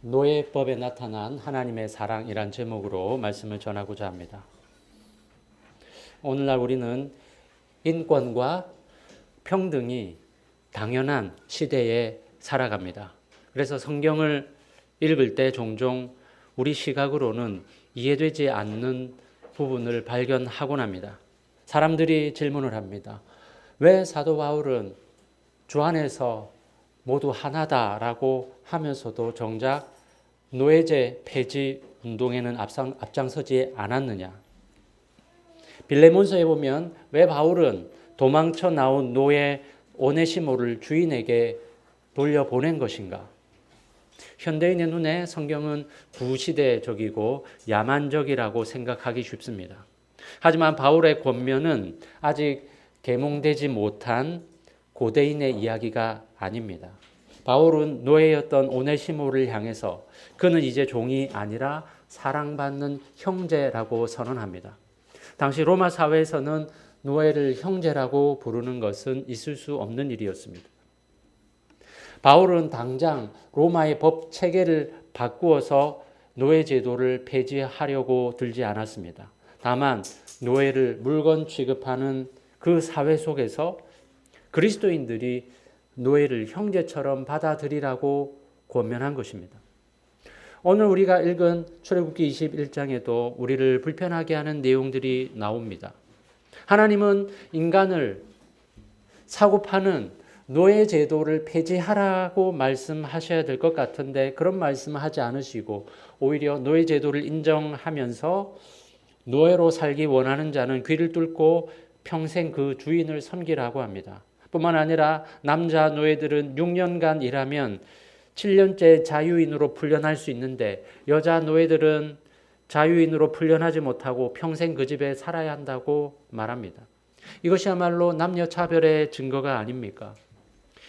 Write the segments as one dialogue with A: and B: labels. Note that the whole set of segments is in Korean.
A: 노예법에 나타난 하나님의 사랑이란 제목으로 말씀을 전하고자 합니다. 오늘날 우리는 인권과 평등이 당연한 시대에 살아갑니다. 그래서 성경을 읽을 때 종종 우리 시각으로는 이해되지 않는 부분을 발견하곤 합니다. 사람들이 질문을 합니다. 왜 사도 바울은 주 안에서 모두 하나다라고 하면서도 정작 노예제 폐지 운동에는 앞장서지 않았느냐. 빌레몬서에 보면 왜 바울은 도망쳐 나온 노예 오네시모를 주인에게 돌려보낸 것인가. 현대인의 눈에 성경은 구시대적이고 야만적이라고 생각하기 쉽습니다. 하지만 바울의 권면은 아직 계몽되지 못한 고대인의 이야기가 아닙니다. 바울은 노예였던 오네시모를 향해서 그는 이제 종이 아니라 사랑받는 형제라고 선언합니다. 당시 로마 사회에서는 노예를 형제라고 부르는 것은 있을 수 없는 일이었습니다. 바울은 당장 로마의 법 체계를 바꾸어서 노예 제도를 폐지하려고 들지 않았습니다. 다만 노예를 물건 취급하는 그 사회 속에서 그리스도인들이 노예를 형제처럼 받아들이라고 권면한 것입니다. 오늘 우리가 읽은 출애굽기 21장에도 우리를 불편하게 하는 내용들이 나옵니다. 하나님은 인간을 사고 파는 노예 제도를 폐지하라고 말씀하셔야 될 것 같은데 그런 말씀을 하지 않으시고 오히려 노예 제도를 인정하면서 노예로 살기 원하는 자는 귀를 뚫고 평생 그 주인을 섬기라고 합니다. 뿐만 아니라 남자 노예들은 6년간 일하면 7년째 자유인으로 풀려날 수 있는데 여자 노예들은 자유인으로 풀려나지 못하고 평생 그 집에 살아야 한다고 말합니다. 이것이야말로 남녀 차별의 증거가 아닙니까?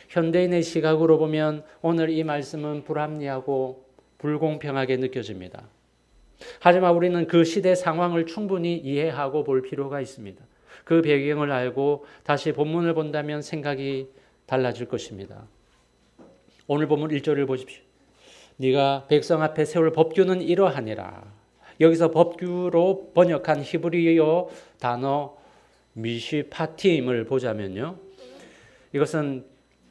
A: 현대인의 시각으로 보면 오늘 이 말씀은 불합리하고 불공평하게 느껴집니다. 하지만 우리는 그 시대 상황을 충분히 이해하고 볼 필요가 있습니다. 그 배경을 알고 다시 본문을 본다면 생각이 달라질 것입니다. 오늘 본문 1절을 보십시오. 네가 백성 앞에 세울 법규는 이러하니라. 여기서 법규로 번역한 히브리어 단어 미시파팀을 보자면요. 이것은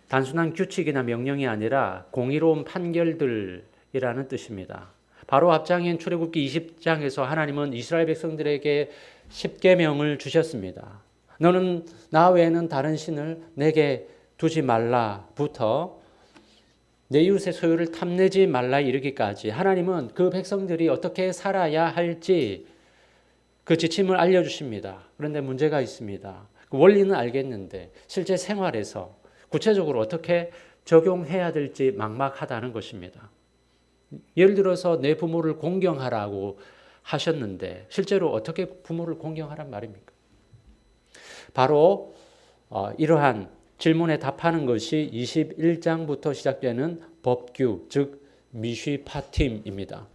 A: 단순한 규칙이나 명령이 아니라 공의로운 판결들이라는 뜻입니다. 바로 앞장인 출애굽기 20장에서 하나님은 이스라엘 백성들에게 10계명을 주셨습니다. 너는 나 외에는 다른 신을 내게 두지 말라부터 내 이웃의 소유를 탐내지 말라 이르기까지 하나님은 그 백성들이 어떻게 살아야 할지 그 지침을 알려주십니다. 그런데 문제가 있습니다. 그 원리는 알겠는데 실제 생활에서 구체적으로 어떻게 적용해야 될지 막막하다는 것입니다. 예를 들어서 내 부모를 공경하라고 하셨는데 실제로 어떻게 부모를 공경하란 말입니까? 바로 이러한 질문에 답하는 것이 21장부터 시작되는 법규, 즉 미쉬파팀입니다.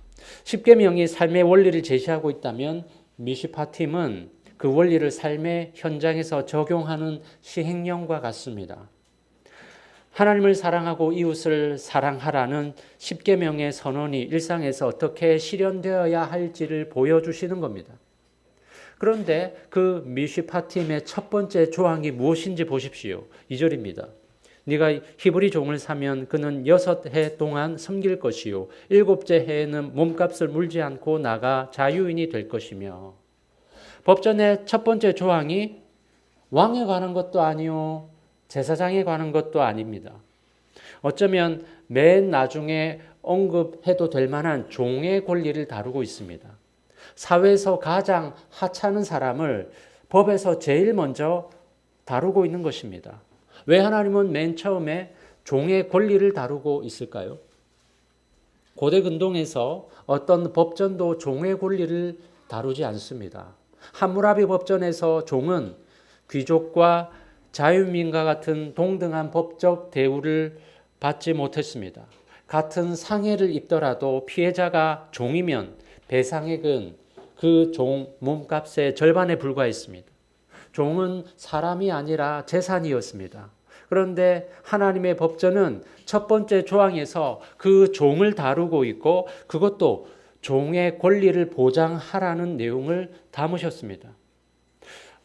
A: 10계명이 삶의 원리를 제시하고 있다면 미쉬파팀은 그 원리를 삶의 현장에서 적용하는 시행령과 같습니다. 하나님을 사랑하고 이웃을 사랑하라는 10계명의 선언이 일상에서 어떻게 실현되어야 할지를 보여주시는 겁니다. 그런데 그 미쉬파팀의 첫 번째 조항이 무엇인지 보십시오. 2절입니다. 네가 히브리 종을 사면 그는 6해 동안 섬길 것이요 7째 해에는 몸값을 물지 않고 나가 자유인이 될 것이며 법전의 첫 번째 조항이 왕에 관한 것도 아니요 제사장에 관한 것도 아닙니다. 어쩌면 맨 나중에 언급해도 될 만한 종의 권리를 다루고 있습니다. 사회에서 가장 하찮은 사람을 법에서 제일 먼저 다루고 있는 것입니다. 왜 하나님은 맨 처음에 종의 권리를 다루고 있을까요? 고대 근동에서 어떤 법전도 종의 권리를 다루지 않습니다. 함무라비 법전에서 종은 귀족과 자유민과 같은 동등한 법적 대우를 받지 못했습니다. 같은 상해를 입더라도 피해자가 종이면 배상액은 그 종 몸값의 절반에 불과했습니다. 종은 사람이 아니라 재산이었습니다. 그런데 하나님의 법전은 첫 번째 조항에서 그 종을 다루고 있고 그것도 종의 권리를 보장하라는 내용을 담으셨습니다.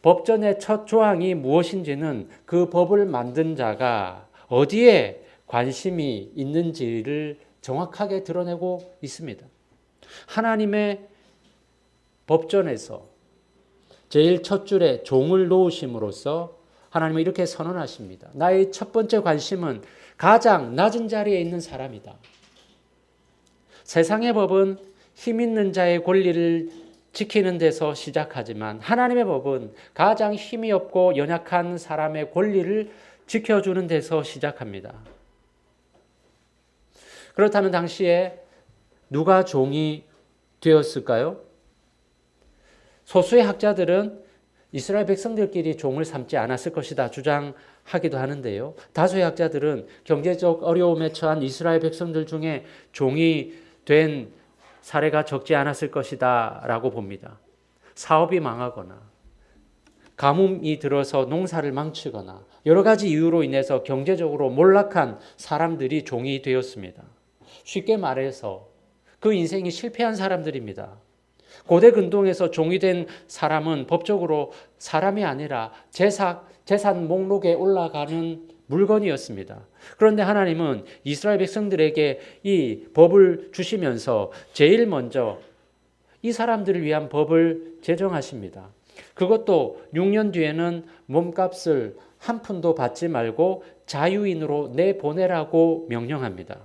A: 법전의 첫 조항이 무엇인지는 그 법을 만든 자가 어디에 관심이 있는지를 정확하게 드러내고 있습니다. 하나님의 법전에서 제일 첫 줄에 종을 놓으심으로써 하나님은 이렇게 선언하십니다. 나의 첫 번째 관심은 가장 낮은 자리에 있는 사람이다. 세상의 법은 힘 있는 자의 권리를 지키는 데서 시작하지만 하나님의 법은 가장 힘이 없고 연약한 사람의 권리를 지켜주는 데서 시작합니다. 그렇다면 당시에 누가 종이 되었을까요? 소수의 학자들은 이스라엘 백성들끼리 종을 삼지 않았을 것이다 주장하기도 하는데요. 다수의 학자들은 경제적 어려움에 처한 이스라엘 백성들 중에 종이 된 사례가 적지 않았을 것이다 라고 봅니다. 사업이 망하거나 가뭄이 들어서 농사를 망치거나 여러 가지 이유로 인해서 경제적으로 몰락한 사람들이 종이 되었습니다. 쉽게 말해서 그 인생이 실패한 사람들입니다. 고대 근동에서 종이 된 사람은 법적으로 사람이 아니라 재산 목록에 올라가는 물건이었습니다. 그런데 하나님은 이스라엘 백성들에게 이 법을 주시면서 제일 먼저 이 사람들을 위한 법을 제정하십니다. 그것도 6년 뒤에는 몸값을 한 푼도 받지 말고 자유인으로 내보내라고 명령합니다.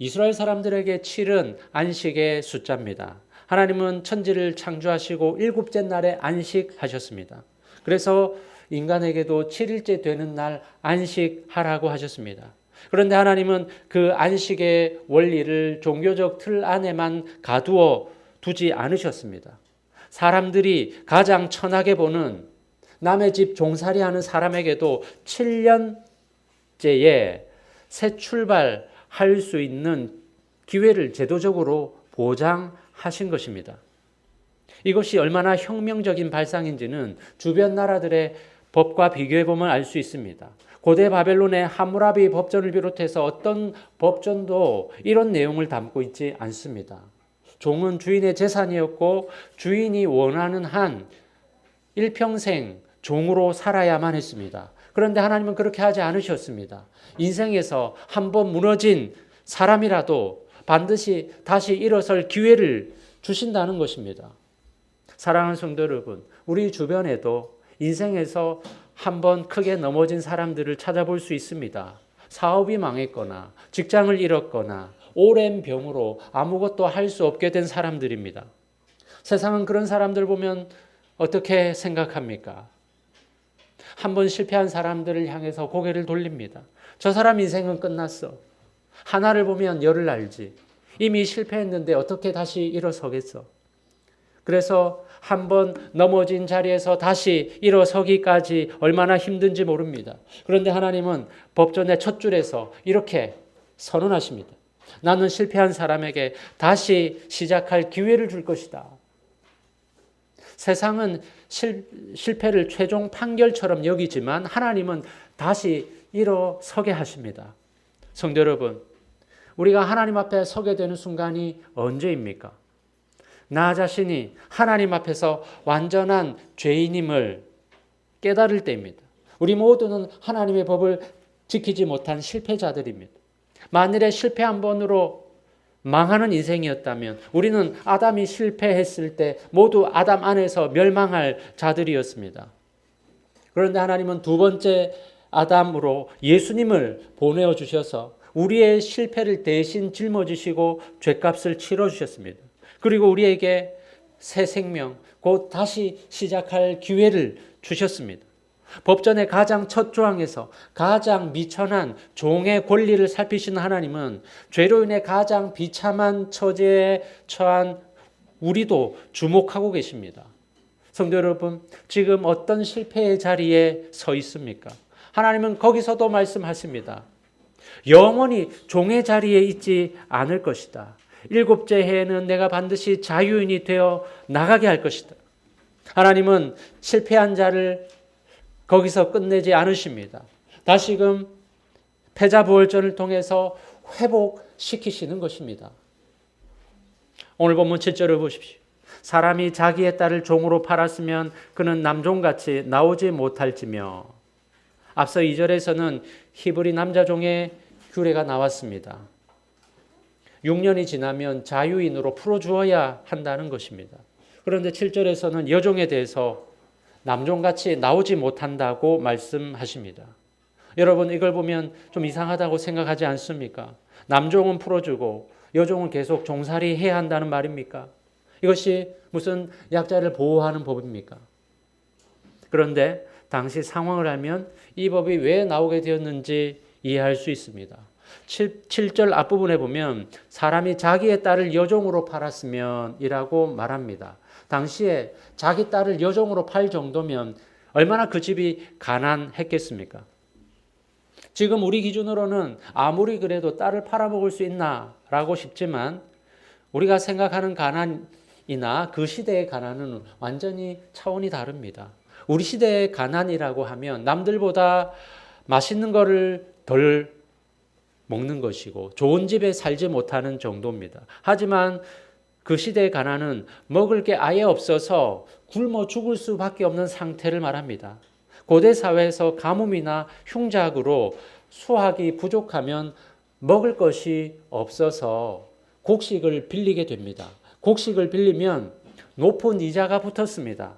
A: 이스라엘 사람들에게 7은 안식의 숫자입니다. 하나님은 천지를 창조하시고 일곱째 날에 안식하셨습니다. 그래서 인간에게도 7일째 되는 날 안식하라고 하셨습니다. 그런데 하나님은 그 안식의 원리를 종교적 틀 안에만 가두어 두지 않으셨습니다. 사람들이 가장 천하게 보는 남의 집 종살이하는 사람에게도 7년째에 새 출발할 수 있는 기회를 제도적으로 보장하신 것입니다. 이것이 얼마나 혁명적인 발상인지는 주변 나라들의 법과 비교해보면 알 수 있습니다. 고대 바벨론의 함무라비 법전을 비롯해서 어떤 법전도 이런 내용을 담고 있지 않습니다. 종은 주인의 재산이었고 주인이 원하는 한 일평생 종으로 살아야만 했습니다. 그런데 하나님은 그렇게 하지 않으셨습니다. 인생에서 한번 무너진 사람이라도 반드시 다시 일어설 기회를 주신다는 것입니다. 사랑하는 성도 여러분, 우리 주변에도 인생에서 한번 크게 넘어진 사람들을 찾아볼 수 있습니다. 사업이 망했거나 직장을 잃었거나 오랜 병으로 아무것도 할 수 없게 된 사람들입니다. 세상은 그런 사람들 보면 어떻게 생각합니까? 한번 실패한 사람들을 향해서 고개를 돌립니다. 저 사람 인생은 끝났어. 하나를 보면 열을 알지. 이미 실패했는데 어떻게 다시 일어서겠어? 그래서 한번 넘어진 자리에서 다시 일어서기까지 얼마나 힘든지 모릅니다. 그런데 하나님은 법전의 첫 줄에서 이렇게 선언하십니다. 나는 실패한 사람에게 다시 시작할 기회를 줄 것이다. 세상은 실패를 최종 판결처럼 여기지만 하나님은 다시 일어서게 하십니다. 성도 여러분, 우리가 하나님 앞에 서게 되는 순간이 언제입니까? 나 자신이 하나님 앞에서 완전한 죄인임을 깨달을 때입니다. 우리 모두는 하나님의 법을 지키지 못한 실패자들입니다. 만일에 실패 한 번으로 망하는 인생이었다면 우리는 아담이 실패했을 때 모두 아담 안에서 멸망할 자들이었습니다. 그런데 하나님은 두 번째 아담으로 예수님을 보내어 주셔서 우리의 실패를 대신 짊어지시고 죄값을 치러 주셨습니다. 그리고 우리에게 새 생명, 곧 다시 시작할 기회를 주셨습니다. 법전의 가장 첫 조항에서 가장 미천한 종의 권리를 살피시는 하나님은 죄로 인해 가장 비참한 처지에 처한 우리도 주목하고 계십니다. 성도 여러분, 지금 어떤 실패의 자리에 서 있습니까? 하나님은 거기서도 말씀하십니다. 영원히 종의 자리에 있지 않을 것이다. 일곱째 해에는 내가 반드시 자유인이 되어 나가게 할 것이다. 하나님은 실패한 자를 거기서 끝내지 않으십니다. 다시금 패자부활전을 통해서 회복시키시는 것입니다. 오늘 본문 7절을 보십시오. 사람이 자기의 딸을 종으로 팔았으면 그는 남종같이 나오지 못할지며. 앞서 2절에서는 히브리 남자종의 규례가 나왔습니다. 6년이 지나면 자유인으로 풀어주어야 한다는 것입니다. 그런데 7절에서는 여종에 대해서 남종같이 나오지 못한다고 말씀하십니다. 여러분, 이걸 보면 좀 이상하다고 생각하지 않습니까? 남종은 풀어주고 여종은 계속 종살이 해야 한다는 말입니까? 이것이 무슨 약자를 보호하는 법입니까? 그런데 당시 상황을 알면 이 법이 왜 나오게 되었는지 이해할 수 있습니다. 7절 앞부분에 보면 사람이 자기의 딸을 여종으로 팔았으면 이라고 말합니다. 당시에 자기 딸을 여종으로 팔 정도면 얼마나 그 집이 가난했겠습니까? 지금 우리 기준으로는 아무리 그래도 딸을 팔아먹을 수 있나라고 싶지만 우리가 생각하는 가난이나 그 시대의 가난은 완전히 차원이 다릅니다. 우리 시대의 가난이라고 하면 남들보다 맛있는 거를 덜 먹는 것이고 좋은 집에 살지 못하는 정도입니다. 하지만 그 시대의 가난은 먹을 게 아예 없어서 굶어 죽을 수밖에 없는 상태를 말합니다. 고대 사회에서 가뭄이나 흉작으로 수확이 부족하면 먹을 것이 없어서 곡식을 빌리게 됩니다. 곡식을 빌리면 높은 이자가 붙었습니다.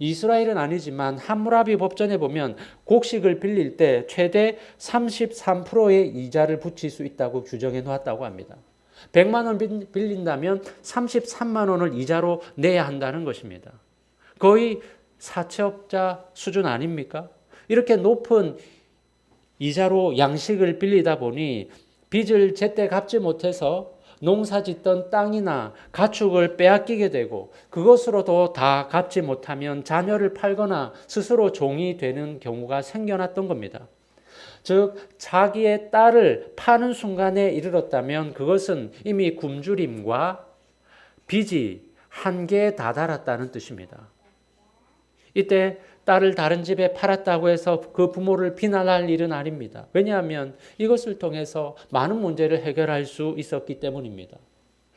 A: 이스라엘은 아니지만 함무라비 법전에 보면 곡식을 빌릴 때 최대 33%의 이자를 붙일 수 있다고 규정해 놓았다고 합니다. 100만 원 빌린다면 33만 원을 이자로 내야 한다는 것입니다. 거의 사채업자 수준 아닙니까? 이렇게 높은 이자로 양식을 빌리다 보니 빚을 제때 갚지 못해서 농사 짓던 땅이나 가축을 빼앗기게 되고 그것으로도 다 갚지 못하면 자녀를 팔거나 스스로 종이 되는 경우가 생겨났던 겁니다. 즉 자기의 딸을 파는 순간에 이르렀다면 그것은 이미 굶주림과 빚이 한계에 다다랐다는 뜻입니다. 이때 딸을 다른 집에 팔았다고 해서 그 부모를 비난할 일은 아닙니다. 왜냐하면 이것을 통해서 많은 문제를 해결할 수 있었기 때문입니다.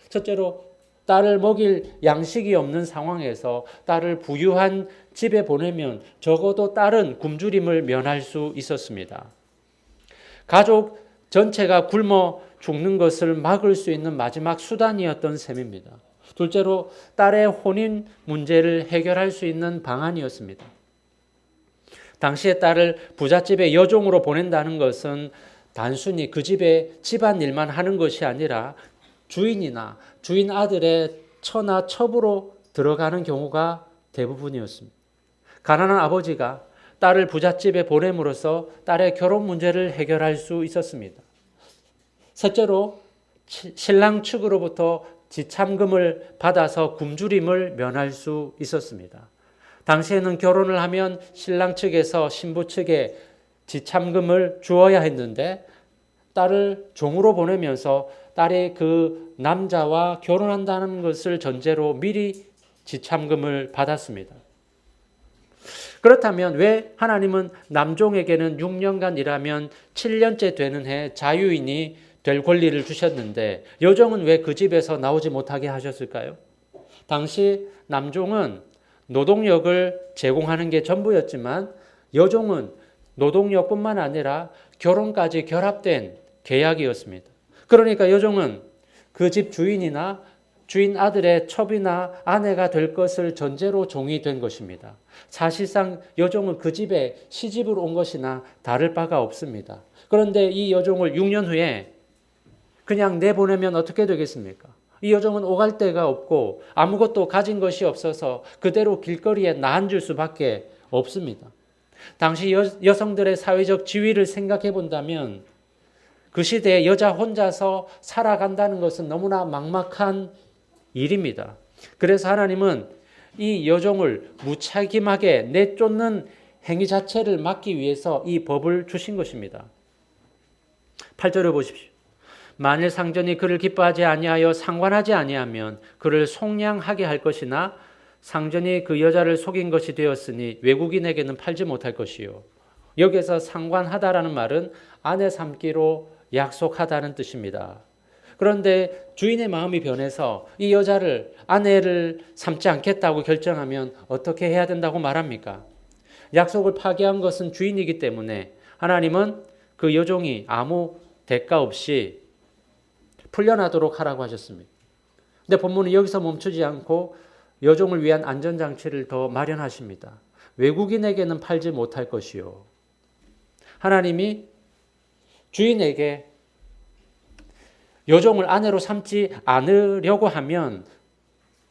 A: 첫째로 딸을 먹일 양식이 없는 상황에서 딸을 부유한 집에 보내면 적어도 딸은 굶주림을 면할 수 있었습니다. 가족 전체가 굶어 죽는 것을 막을 수 있는 마지막 수단이었던 셈입니다. 둘째로 딸의 혼인 문제를 해결할 수 있는 방안이었습니다. 당시에 딸을 부잣집에 여종으로 보낸다는 것은 단순히 그 집에 집안일만 하는 것이 아니라 주인이나 주인 아들의 처나 첩으로 들어가는 경우가 대부분이었습니다. 가난한 아버지가 딸을 부잣집에 보냄으로써 딸의 결혼 문제를 해결할 수 있었습니다. 셋째로 신랑 측으로부터 지참금을 받아서 굶주림을 면할 수 있었습니다. 당시에는 결혼을 하면 신랑 측에서 신부 측에 지참금을 주어야 했는데 딸을 종으로 보내면서 딸이 그 남자와 결혼한다는 것을 전제로 미리 지참금을 받았습니다. 그렇다면 왜 하나님은 남종에게는 6년간 일하면 7년째 되는 해 자유인이 될 권리를 주셨는데 여종은 왜 그 집에서 나오지 못하게 하셨을까요? 당시 남종은 노동력을 제공하는 게 전부였지만 여종은 노동력뿐만 아니라 결혼까지 결합된 계약이었습니다. 그러니까 여종은 그 집 주인이나 주인 아들의 첩이나 아내가 될 것을 전제로 종이 된 것입니다. 사실상 여종은 그 집에 시집을 온 것이나 다를 바가 없습니다. 그런데 이 여종을 6년 후에 그냥 내보내면 어떻게 되겠습니까? 이 여종은 오갈 데가 없고 아무것도 가진 것이 없어서 그대로 길거리에 나앉을 수밖에 없습니다. 당시 여성들의 사회적 지위를 생각해 본다면 그 시대에 여자 혼자서 살아간다는 것은 너무나 막막한 일입니다. 그래서 하나님은 이 여종을 무책임하게 내쫓는 행위 자체를 막기 위해서 이 법을 주신 것입니다. 8절을 보십시오. 만일 상전이 그를 기뻐하지 아니하여 상관하지 아니하면 그를 속량하게 할 것이나 상전이 그 여자를 속인 것이 되었으니 외국인에게는 팔지 못할 것이요. 여기서 상관하다라는 말은 아내 삼기로 약속하다는 뜻입니다. 그런데 주인의 마음이 변해서 이 여자를 아내를 삼지 않겠다고 결정하면 어떻게 해야 된다고 말합니까? 약속을 파기한 것은 주인이기 때문에 하나님은 그 여종이 아무 대가 없이 풀려나도록 하라고 하셨습니다. 근데 본문은 여기서 멈추지 않고 여종을 위한 안전장치를 더 마련하십니다. 외국인에게는 팔지 못할 것이요. 하나님이 주인에게 여종을 아내로 삼지 않으려고 하면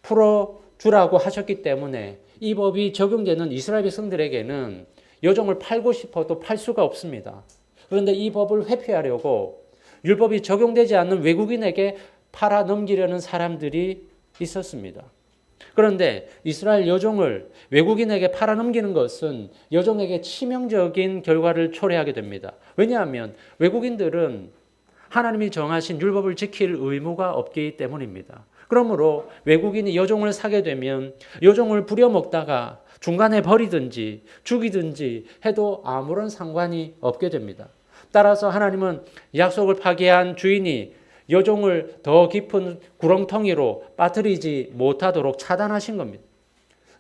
A: 풀어주라고 하셨기 때문에 이 법이 적용되는 이스라엘 백성들에게는 여종을 팔고 싶어도 팔 수가 없습니다. 그런데 이 법을 회피하려고 율법이 적용되지 않는 외국인에게 팔아 넘기려는 사람들이 있었습니다. 그런데 이스라엘 여종을 외국인에게 팔아 넘기는 것은 여종에게 치명적인 결과를 초래하게 됩니다. 왜냐하면 외국인들은 하나님이 정하신 율법을 지킬 의무가 없기 때문입니다. 그러므로 외국인이 여종을 사게 되면 여종을 부려먹다가 중간에 버리든지 죽이든지 해도 아무런 상관이 없게 됩니다. 따라서 하나님은 약속을 파기한 주인이 여종을 더 깊은 구렁텅이로 빠뜨리지 못하도록 차단하신 겁니다.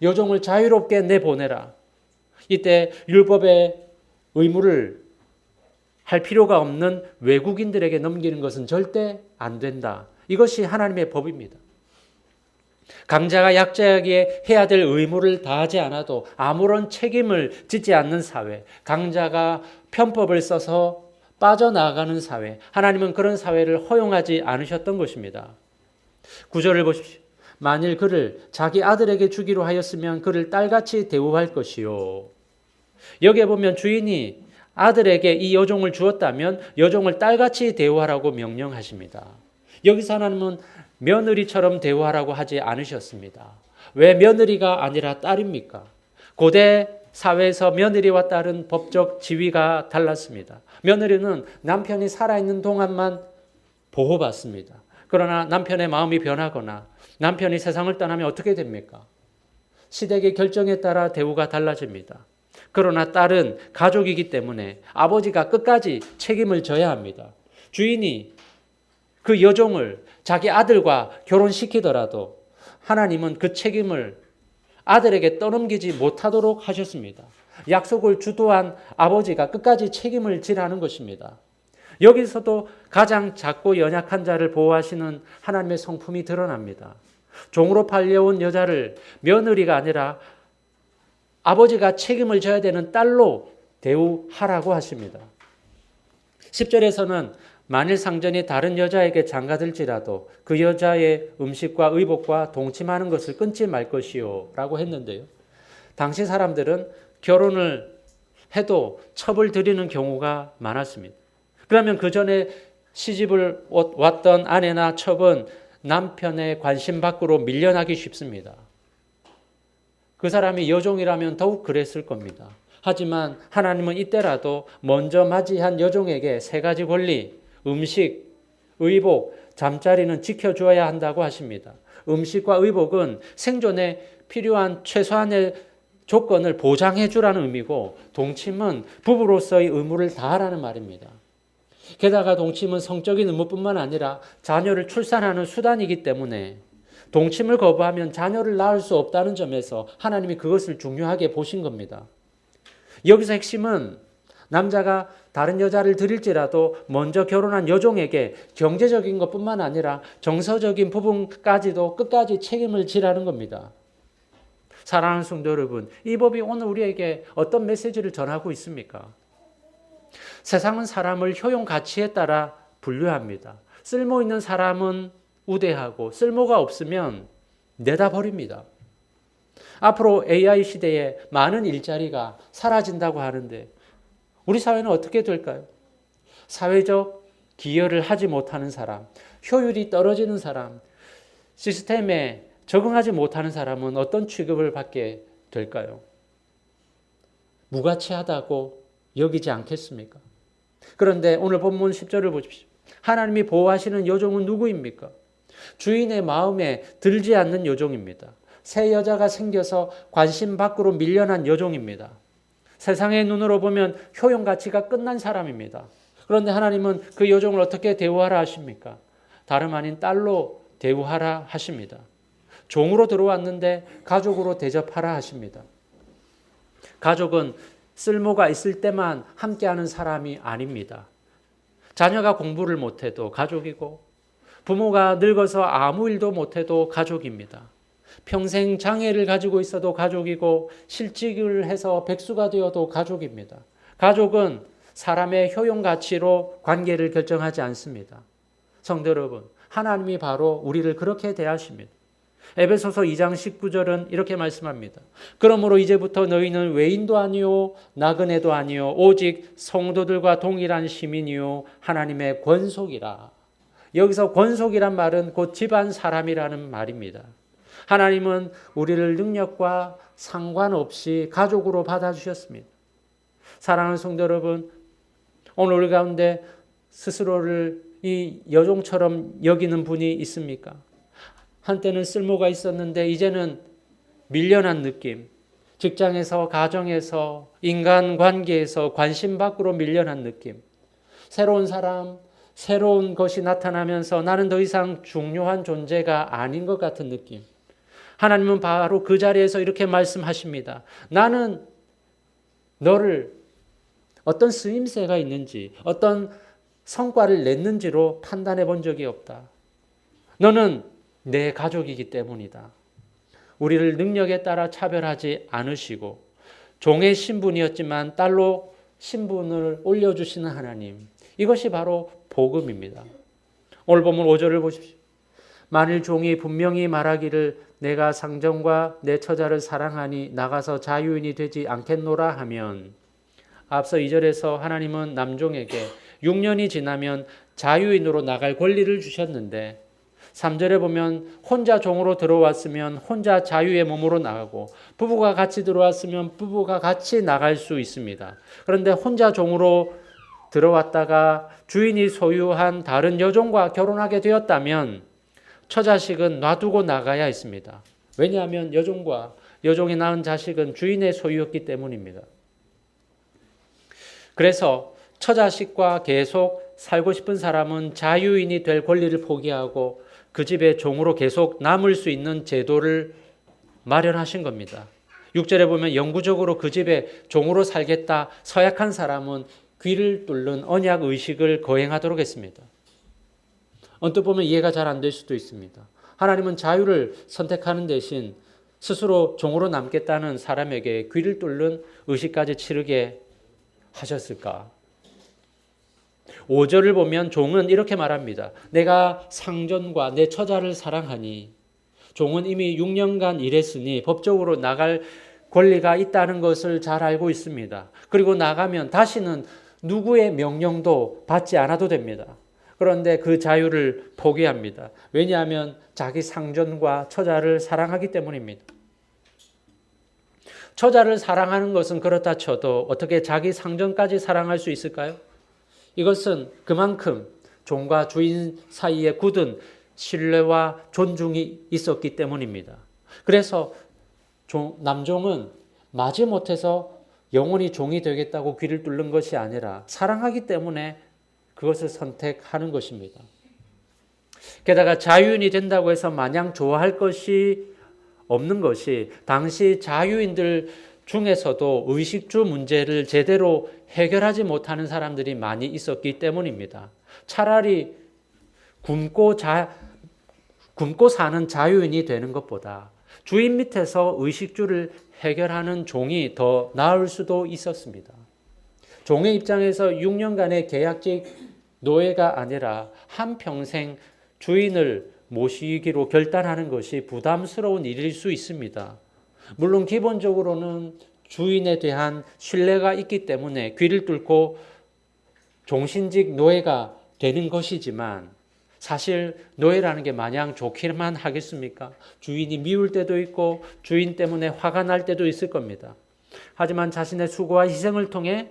A: 여종을 자유롭게 내보내라. 이때 율법의 의무를 할 필요가 없는 외국인들에게 넘기는 것은 절대 안 된다. 이것이 하나님의 법입니다. 강자가 약자에게 해야 될 의무를 다하지 않아도 아무런 책임을 짓지 않는 사회, 강자가 편법을 써서 빠져나가는 사회, 하나님은 그런 사회를 허용하지 않으셨던 것입니다. 9절을 보십시오. 만일 그를 자기 아들에게 주기로 하였으면 그를 딸같이 대우할 것이요. 여기에 보면 주인이 아들에게 이 여종을 주었다면 여종을 딸같이 대우하라고 명령하십니다. 여기서 하나님은 며느리처럼 대우하라고 하지 않으셨습니다. 왜 며느리가 아니라 딸입니까? 고대 사회에서 며느리와 딸은 법적 지위가 달랐습니다. 며느리는 남편이 살아있는 동안만 보호받습니다. 그러나 남편의 마음이 변하거나 남편이 세상을 떠나면 어떻게 됩니까? 시댁의 결정에 따라 대우가 달라집니다. 그러나 딸은 가족이기 때문에 아버지가 끝까지 책임을 져야 합니다. 주인이 그 여종을 자기 아들과 결혼시키더라도 하나님은 그 책임을 아들에게 떠넘기지 못하도록 하셨습니다. 약속을 주도한 아버지가 끝까지 책임을 지라는 것입니다. 여기서도 가장 작고 연약한 자를 보호하시는 하나님의 성품이 드러납니다. 종으로 팔려온 여자를 며느리가 아니라 아버지가 책임을 져야 되는 딸로 대우하라고 하십니다. 10절에서는 만일 상전이 다른 여자에게 장가들지라도 그 여자의 음식과 의복과 동침하는 것을 끊지 말 것이요 라고 했는데요. 당시 사람들은 결혼을 해도 첩을 들이는 경우가 많았습니다. 그러면 그 전에 시집을 왔던 아내나 첩은 남편의 관심 밖으로 밀려나기 쉽습니다. 그 사람이 여종이라면 더욱 그랬을 겁니다. 하지만 하나님은 이때라도 먼저 맞이한 여종에게 세 가지 권리, 음식, 의복, 잠자리는 지켜주어야 한다고 하십니다. 음식과 의복은 생존에 필요한 최소한의 조건을 보장해 주라는 의미고, 동침은 부부로서의 의무를 다하라는 말입니다. 게다가 동침은 성적인 의무뿐만 아니라 자녀를 출산하는 수단이기 때문에 동침을 거부하면 자녀를 낳을 수 없다는 점에서 하나님이 그것을 중요하게 보신 겁니다. 여기서 핵심은 남자가 다른 여자를 드릴지라도 먼저 결혼한 여종에게 경제적인 것뿐만 아니라 정서적인 부분까지도 끝까지 책임을 지라는 겁니다. 사랑하는 성도 여러분, 이 법이 오늘 우리에게 어떤 메시지를 전하고 있습니까? 세상은 사람을 효용 가치에 따라 분류합니다. 쓸모 있는 사람은 우대하고 쓸모가 없으면 내다 버립니다. 앞으로 AI 시대에 많은 일자리가 사라진다고 하는데 우리 사회는 어떻게 될까요? 사회적 기여를 하지 못하는 사람, 효율이 떨어지는 사람, 시스템에 적응하지 못하는 사람은 어떤 취급을 받게 될까요? 무가치하다고 여기지 않겠습니까? 그런데 오늘 본문 10절을 보십시오. 하나님이 보호하시는 여종은 누구입니까? 주인의 마음에 들지 않는 여종입니다. 새 여자가 생겨서 관심 밖으로 밀려난 여종입니다. 세상의 눈으로 보면 효용 가치가 끝난 사람입니다. 그런데 하나님은 그 여종을 어떻게 대우하라 하십니까? 다름 아닌 딸로 대우하라 하십니다. 종으로 들어왔는데 가족으로 대접하라 하십니다. 가족은 쓸모가 있을 때만 함께하는 사람이 아닙니다. 자녀가 공부를 못해도 가족이고 부모가 늙어서 아무 일도 못해도 가족입니다. 평생 장애를 가지고 있어도 가족이고 실직을 해서 백수가 되어도 가족입니다. 가족은 사람의 효용 가치로 관계를 결정하지 않습니다. 성도 여러분, 하나님이 바로 우리를 그렇게 대하십니다. 에베소서 2장 19절은 이렇게 말씀합니다. 그러므로 이제부터 너희는 외인도 아니요 나그네도 아니요 오직 성도들과 동일한 시민이요 하나님의 권속이라. 여기서 권속이란 말은 곧 집안 사람이라는 말입니다. 하나님은 우리를 능력과 상관없이 가족으로 받아주셨습니다. 사랑하는 성도 여러분, 오늘 우리 가운데 스스로를 이 여종처럼 여기는 분이 있습니까? 한때는 쓸모가 있었는데 이제는 밀려난 느낌, 직장에서, 가정에서, 인간관계에서 관심 밖으로 밀려난 느낌, 새로운 사람, 새로운 것이 나타나면서 나는 더 이상 중요한 존재가 아닌 것 같은 느낌. 하나님은 바로 그 자리에서 이렇게 말씀하십니다. 나는 너를 어떤 쓰임새가 있는지, 어떤 성과를 냈는지로 판단해 본 적이 없다. 너는 내 가족이기 때문이다. 우리를 능력에 따라 차별하지 않으시고 종의 신분이었지만 딸로 신분을 올려주시는 하나님. 이것이 바로 복음입니다. 오늘 본문 5절을 보십시오. 만일 종이 분명히 말하기를 내가 상전과 내 처자를 사랑하니 나가서 자유인이 되지 않겠노라 하면, 앞서 2절에서 하나님은 남종에게 6년이 지나면 자유인으로 나갈 권리를 주셨는데 3절에 보면 혼자 종으로 들어왔으면 혼자 자유의 몸으로 나가고 부부가 같이 들어왔으면 부부가 같이 나갈 수 있습니다. 그런데 혼자 종으로 들어왔다가 주인이 소유한 다른 여종과 결혼하게 되었다면 처자식은 놔두고 나가야 했습니다. 왜냐하면 여종이 낳은 자식은 주인의 소유였기 때문입니다. 그래서 처자식과 계속 살고 싶은 사람은 자유인이 될 권리를 포기하고 그 집에 종으로 계속 남을 수 있는 제도를 마련하신 겁니다. 6절에 보면 영구적으로 그 집에 종으로 살겠다 서약한 사람은 귀를 뚫는 언약 의식을 거행하도록 했습니다. 언뜻 보면 이해가 잘 안 될 수도 있습니다. 하나님은 자유를 선택하는 대신 스스로 종으로 남겠다는 사람에게 귀를 뚫는 의식까지 치르게 하셨을까? 5절을 보면 종은 이렇게 말합니다. 내가 상전과 내 처자를 사랑하니. 종은 이미 6년간 일했으니 법적으로 나갈 권리가 있다는 것을 잘 알고 있습니다. 그리고 나가면 다시는 누구의 명령도 받지 않아도 됩니다. 그런데 그 자유를 포기합니다. 왜냐하면 자기 상전과 처자를 사랑하기 때문입니다. 처자를 사랑하는 것은 그렇다 쳐도 어떻게 자기 상전까지 사랑할 수 있을까요? 이것은 그만큼 종과 주인 사이에 굳은 신뢰와 존중이 있었기 때문입니다. 그래서 남종은 마지못해서 영원히 종이 되겠다고 귀를 뚫는 것이 아니라 사랑하기 때문에 그것을 선택하는 것입니다. 게다가 자유인이 된다고 해서 마냥 좋아할 것이 없는 것이 당시 자유인들 중에서도 의식주 문제를 제대로 해결하지 못하는 사람들이 많이 있었기 때문입니다. 차라리 굶고 사는 자유인이 되는 것보다 주인 밑에서 의식주를 해결하는 종이 더 나을 수도 있었습니다. 종의 입장에서 6년간의 계약직 노예가 아니라 한평생 주인을 모시기로 결단하는 것이 부담스러운 일일 수 있습니다. 물론 기본적으로는 주인에 대한 신뢰가 있기 때문에 귀를 뚫고 종신직 노예가 되는 것이지만 사실 노예라는 게 마냥 좋기만 하겠습니까? 주인이 미울 때도 있고 주인 때문에 화가 날 때도 있을 겁니다. 하지만 자신의 수고와 희생을 통해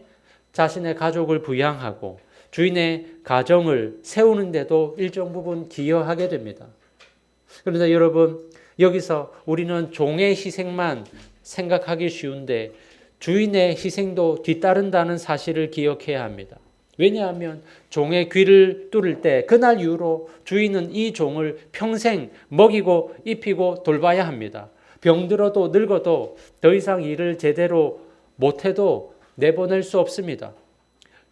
A: 자신의 가족을 부양하고 주인의 가정을 세우는데도 일정 부분 기여하게 됩니다. 그런데 여러분, 여기서 우리는 종의 희생만 생각하기 쉬운데 주인의 희생도 뒤따른다는 사실을 기억해야 합니다. 왜냐하면 종의 귀를 뚫을 때 그날 이후로 주인은 이 종을 평생 먹이고 입히고 돌봐야 합니다. 병들어도 늙어도 더 이상 일을 제대로 못해도 내보낼 수 없습니다.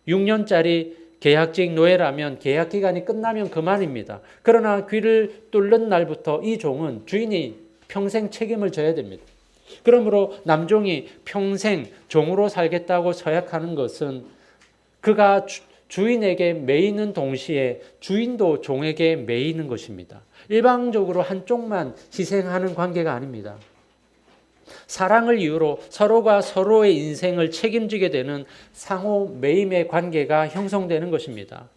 A: 6년짜리 계약직 노예라면 계약 기간이 끝나면 그만입니다. 그러나 귀를 뚫는 날부터 이 종은 주인이 평생 책임을 져야 됩니다. 그러므로 남종이 평생 종으로 살겠다고 서약하는 것은 그가 주인에게 매이는 동시에 주인도 종에게 매이는 것입니다. 일방적으로 한쪽만 희생하는 관계가 아닙니다. 사랑을 이유로 서로가 서로의 인생을 책임지게 되는 상호 매임의 관계가 형성되는 것입니다.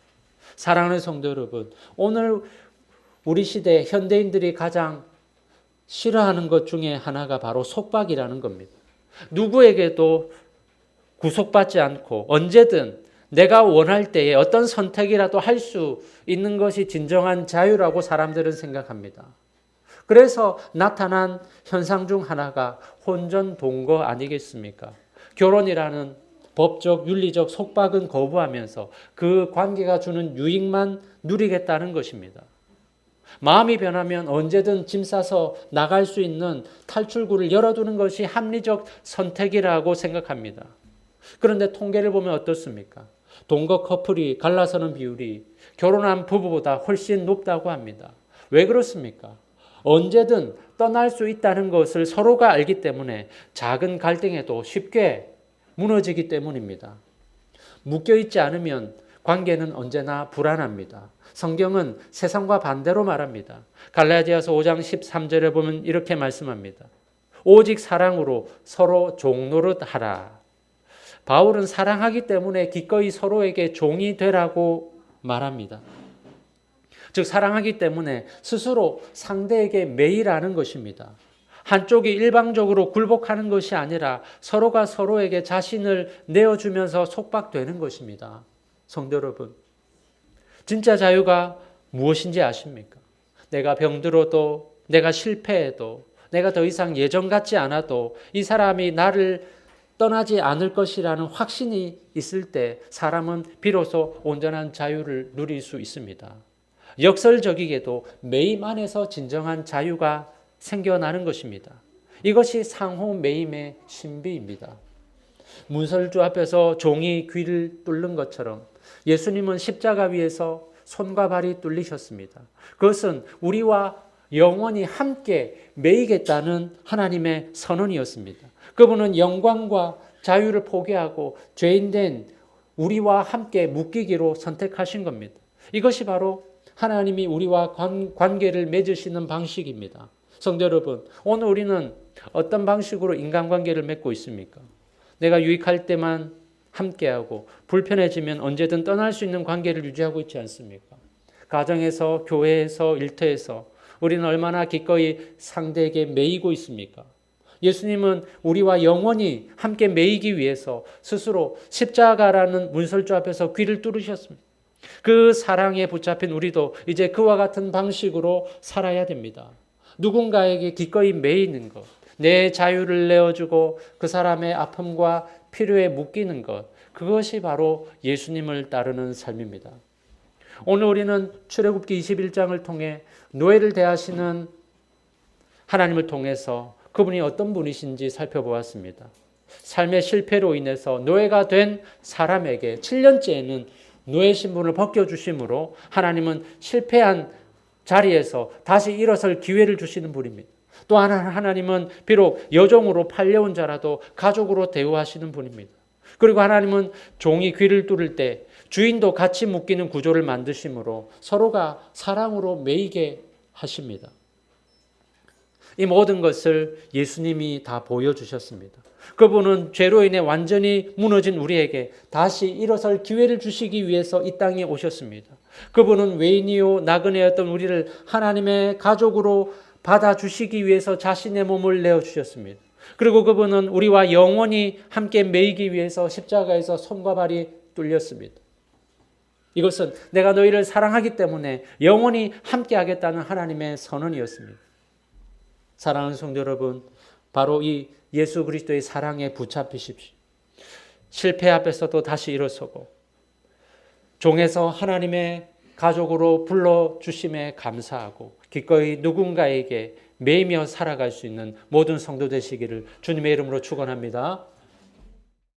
A: 사랑하는 성도 여러분, 오늘 우리 시대 현대인들이 가장 싫어하는 것 중에 하나가 바로 속박이라는 겁니다. 누구에게도 구속받지 않고 언제든 내가 원할 때에 어떤 선택이라도 할 수 있는 것이 진정한 자유라고 사람들은 생각합니다. 그래서 나타난 현상 중 하나가 혼전동거 아니겠습니까? 결혼이라는 법적, 윤리적 속박은 거부하면서 그 관계가 주는 유익만 누리겠다는 것입니다. 마음이 변하면 언제든 짐 싸서 나갈 수 있는 탈출구를 열어두는 것이 합리적 선택이라고 생각합니다. 그런데 통계를 보면 어떻습니까? 동거 커플이 갈라서는 비율이 결혼한 부부보다 훨씬 높다고 합니다. 왜 그렇습니까? 언제든 떠날 수 있다는 것을 서로가 알기 때문에 작은 갈등에도 쉽게 무너지기 때문입니다. 묶여있지 않으면 관계는 언제나 불안합니다. 성경은 세상과 반대로 말합니다. 갈라디아서 5장 13절에 보면 이렇게 말씀합니다. 오직 사랑으로 서로 종노릇하라. 바울은 사랑하기 때문에 기꺼이 서로에게 종이 되라고 말합니다. 즉 사랑하기 때문에 스스로 상대에게 매일하는 것입니다. 한쪽이 일방적으로 굴복하는 것이 아니라 서로가 서로에게 자신을 내어주면서 속박되는 것입니다. 성도 여러분, 진짜 자유가 무엇인지 아십니까? 내가 병들어도, 내가 실패해도, 내가 더 이상 예전 같지 않아도 이 사람이 나를 떠나지 않을 것이라는 확신이 있을 때 사람은 비로소 온전한 자유를 누릴 수 있습니다. 역설적이게도 매임 안에서 진정한 자유가 생겨나는 것입니다. 이것이 상호 매임의 신비입니다. 문설주 앞에서 종이 귀를 뚫는 것처럼 예수님은 십자가 위에서 손과 발이 뚫리셨습니다. 그것은 우리와 영원히 함께 매이겠다는 하나님의 선언이었습니다. 그분은 영광과 자유를 포기하고 죄인된 우리와 함께 묶이기로 선택하신 겁니다. 이것이 바로 하나님이 우리와 관계를 맺으시는 방식입니다. 성도 여러분, 오늘 우리는 어떤 방식으로 인간관계를 맺고 있습니까? 내가 유익할 때만 함께하고 불편해지면 언제든 떠날 수 있는 관계를 유지하고 있지 않습니까? 가정에서, 교회에서, 일터에서 우리는 얼마나 기꺼이 상대에게 매이고 있습니까? 예수님은 우리와 영원히 함께 매이기 위해서 스스로 십자가라는 문설주 앞에서 귀를 뚫으셨습니다. 그 사랑에 붙잡힌 우리도 이제 그와 같은 방식으로 살아야 됩니다. 누군가에게 기꺼이 매이는 것, 내 자유를 내어주고 그 사람의 아픔과 필요에 묶이는 것, 그것이 바로 예수님을 따르는 삶입니다. 오늘 우리는 출애굽기 21장을 통해 노예를 대하시는 하나님을 통해서 그분이 어떤 분이신지 살펴보았습니다. 삶의 실패로 인해서 노예가 된 사람에게 7년째에는 노예 신분을 벗겨주심으로 하나님은 실패한 자리에서 다시 일어설 기회를 주시는 분입니다. 또 하나님은 비록 여종으로 팔려온 자라도 가족으로 대우하시는 분입니다. 그리고 하나님은 종이 귀를 뚫을 때 주인도 같이 묶이는 구조를 만드심으로 서로가 사랑으로 매이게 하십니다. 이 모든 것을 예수님이 다 보여주셨습니다. 그분은 죄로 인해 완전히 무너진 우리에게 다시 일어설 기회를 주시기 위해서 이 땅에 오셨습니다. 그분은 외인이요 나그네였던 우리를 하나님의 가족으로 받아주시기 위해서 자신의 몸을 내어주셨습니다. 그리고 그분은 우리와 영원히 함께 매이기 위해서 십자가에서 손과 발이 뚫렸습니다. 이것은 내가 너희를 사랑하기 때문에 영원히 함께 하겠다는 하나님의 선언이었습니다. 사랑하는 성도 여러분, 바로 이 예수 그리스도의 사랑에 붙잡히십시오. 실패 앞에서도 다시 일어서고 종에서 하나님의 가족으로 불러주심에 감사하고 기꺼이 누군가에게 매이며 살아갈 수 있는 모든 성도 되시기를 주님의 이름으로 축원합니다.